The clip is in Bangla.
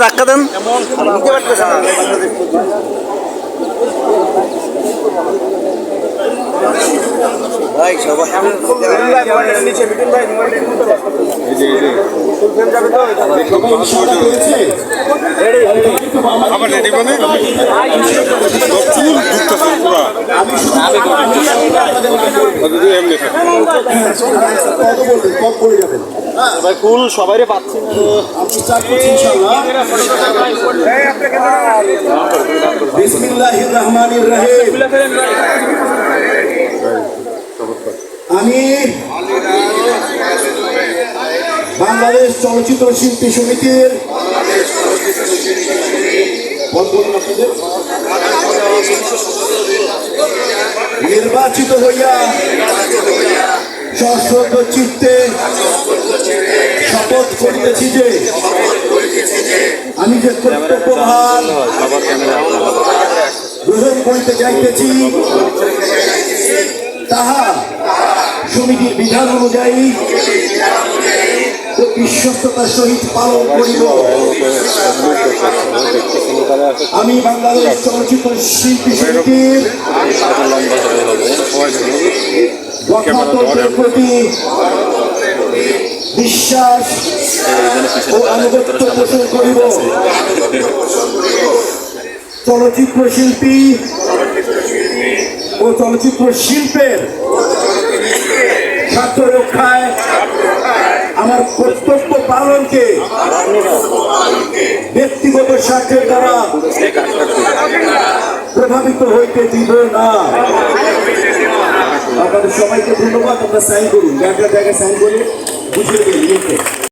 ধাক্কা দেন। ভাই সবাই ফুল সবাই পাচ্ছি বিসমিল্লাহির রহমানির রহিম। আমি বাংলাদেশ চলচ্চিত্র শিল্পী সমিতির নির্বাচিত হইয়া সশ্রদ্ধ চিত্তে শপথ করিতেছি যে আমি যে কর্তব্যভার গ্রহণ করিতে যাইতেছি তাহা সমিতির বিধান অনুযায়ী বিশ্বস্ততার সহিত পালন করিব। আমি বাংলাদেশ চলচ্চিত্র শিল্পী সমিতির গঠনতন্ত্রের প্রতি বিশ্বাস ও আনুগত্য পোষণ করিব। চলচ্চিত্র শিল্পী ও চলচ্চিত্র শিল্পের স্বার্থ রক্ষায় আমার কর্তব্য পালনকে ব্যক্তিগত স্বার্থের দ্বারা প্রভাবিত হইতে দিব না। আপনাদের সবাইকে ধন্যবাদ। আমরা সাইন করুন, জায়গায় সাইন করে বুঝিয়ে দিন।